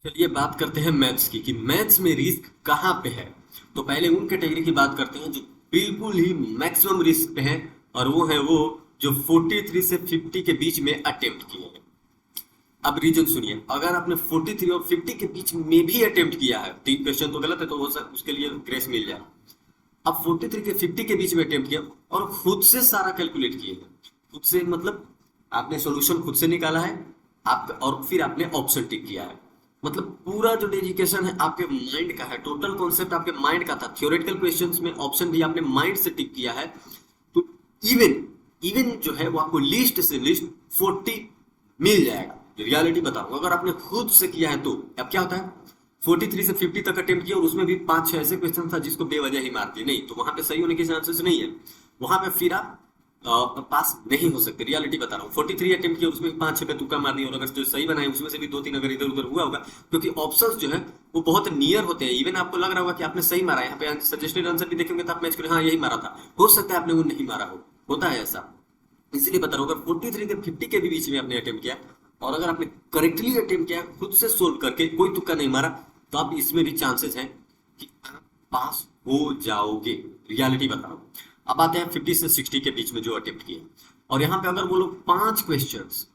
चलिए बात करते हैं मैथ्स की कि मैथ्स में रिस्क कहाँ पे है। तो पहले उन कैटेगरी की बात करते हैं जो बिल्कुल ही मैक्सिमम रिस्क पे है, और वो जो 43 से 50 के बीच में अटेम्प्ट किए हैं। अब रीजन सुनिए, अगर आपने 43 और 50 के बीच में भी अटेम्प्ट किया है, तीन क्वेश्चन तो गलत है तो हो सकता उसके लिए ग्रेस मिल जाए। अब 43 के 50 के बीच में अटेम्प्ट किया और खुद से सारा कैलकुलेट किए हैं। खुद से मतलब आपने सॉल्यूशन खुद से निकाला है, आप और फिर आपने ऑप्शन टिक किया है। मतलब पूरा जो डेडिकेशन है आपके माइंड का है, टोटल कॉन्सेप्ट आपके माइंड का था। थ्योरेटिकल क्वेश्चंस में ऑप्शन भी आपने माइंड से टिक किया है। तो इवन इवन जो है वो आपको लिस्ट से लिस्ट 40 मिल जाएगा। रियलिटी बता रहा हूँ, अगर आपने खुद से किया है तो अब क्या होता है, 43 से 50 तक अटेम्प्ट किया और उसमें भी 5-6 ऐसे क्वेश्चन था जिसको बेवजह ही मार दिए, नहीं तो वहां पे सही होने के चांसेस नहीं है। वहां पे फिर आप पास नहीं हो सकते। रियलिटी बता रहा हूँ, 43 अटेम्प्ट किया उसमें 5-6 पे तुक्का मार दिया, और अगर जो सही बनाए उसमें से भी 2-3 अगर इधर उधर हुआ होगा, क्योंकि ऑप्शंस जो है वो बहुत नियर होते हैं। इवन आपको लग रहा होगा कि आपने सही मारा है, यहाँ पे सजेस्टेड आंसर भी देखेंगे तो आप मैच करें हाँ यही मारा था, हो सकता है आपने वो नहीं मारा हो, होता है ऐसा। इसलिए बता रहा हूँ, अगर 43 के 50 के भी बीच में आपने अटेम्प्ट किया और अगर आपने करेक्टली अटेम्प्ट किया खुद से सोल्व करके, कोई तुक्का नहीं मारा, तो आप इसमें भी चांसेस हैं कि आप पास हो जाओगे। रियलिटी बता रहा हूँ। अब आते हैं 50 से 60 के बीच में जो अटेम्प्ट किए, और यहाँ पे अगर वो लोग 5 क्वेश्चंस,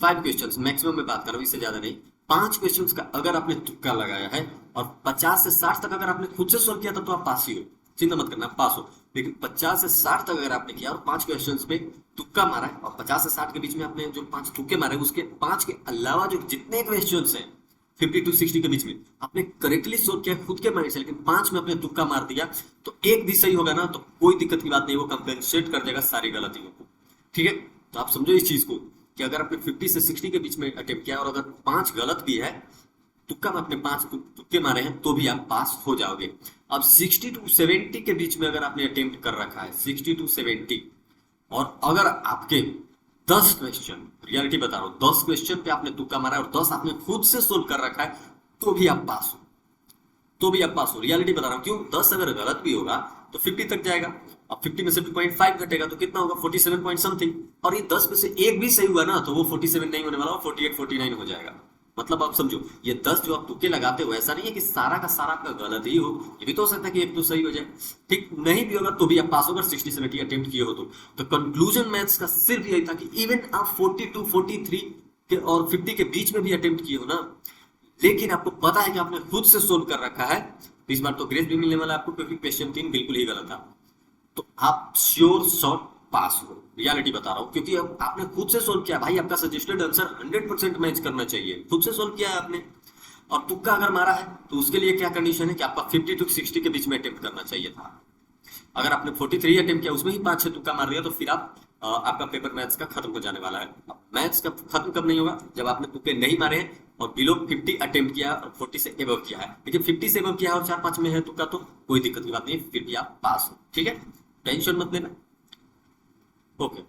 5 क्वेश्चंस मैक्सिमम में बात कर रहा हूँ, इससे ज्यादा नहीं, 5 क्वेश्चंस का अगर आपने तुक्का लगाया है और 50 से 60 तक अगर आपने खुद से सोल्व किया था तो आप पास ही हो, चिंता मत करना, आप पास हो। लेकिन 50 से 60 तक अगर आपने किया और 5 क्वेश्चंस पे तुक्का मारा है, और 50 से 60 के बीच में आपने जो 5 तुक्के मारे उसके 5 के अलावा जो जितने क्वेश्चंस हैं 50 टू 60 के बीच में आपने करेक्टली सोल्व किया खुद के माइंड से, लेकिन 5 में आपने तुक्का मार दिया, तो एक भी सही होगा ना तो कोई दिक्कत की बात नहीं, वो कंपेंसेट कर देगा सारी गलतियों को। ठीक है, तो आप समझो इस चीज को कि अगर आपने 50 से 60 के बीच में अटेम्प्ट किया और अगर 5 गलत भी है, तुक्का में आपने 5 तुक्के मारे हैं, तो भी आप पास हो जाओगे। अब 60 टू 70 के बीच में अगर आपने अटेम्प्ट कर रखा है, 60 टू 70, और अगर आपके 10 क्वेश्चन, रियलिटी बता रहा हूं, 10 क्वेश्चन पे आपने तुक्का मारा है और 10 आपने खुद से सोल्व कर रखा है, तो भी आप पास हो, तो भी आप पास हो। रियलिटी बता रहा हूँ, क्यों, 10 अगर गलत भी होगा तो 50 तक जाएगा। अब 50 में से 2.5 घटेगा तो कितना होगा, 47 पॉइंट समथिंग, और ये 10 में से एक भी सही हुआ ना तो वो 47 नहीं होने वाला, 48 49 हो जाएगा। मतलब आप समझो, ये 10 जो आप तुक्के लगाते हो, ऐसा नहीं है कि सारा का सारा आपका गलत ही हो, ये भी तो हो सकता है कि एक तो सही हो जाए। ठीक नहीं भी होगा तो भी आप पास होगा, 60-70 अटेम्प्ट किए हो तो कंक्लूजन मैथ्स का सिर्फ यही था कि इवन आप 42 43 के और 50 के बीच में भी अटेम्प्ट किए हो ना, लेकिन आपको पता है कि आपने खुद से सोल्व कर रखा है, तो इस बार तो ग्रेस भी मिलने वाला है आपको, क्योंकि क्वेश्चन 3 बिल्कुल ही गलत था। तो आप श्योर शॉट पास हो। रियलिटी बता रहा हूं, क्योंकि अब आपने खुद से सोल्व किया भाई, आपका सजेस्टेड आंसर 100% मैच करना चाहिए, खुद से सोल्व किया है आपने। और तुक्का अगर मारा है तो उसके लिए क्या कंडीशन है कि आपका 50 टू 60 के बीच में अटेम्प्ट करना चाहिए था। अगर आपने 43 अटेम्प्ट किया उसमें ही 5-6 तुक्का मार दिया, तो फिर आप आपका पेपर मैथ्स का खत्म हो जाने वाला है। अब मैथ्स का खत्म कब नहीं होगा, जब आपने तुक्के नहीं मारे हैं और बिलो 50 अटेम्प्ट किया और 40 से एबव किया है। लेकिन 50 से एबव किया है और 4-5 में है तुक्का, तो कोई दिक्कत की बात नहीं, फिर भी आप पास हो। ठीक है, टेंशन मत लेना। ओके।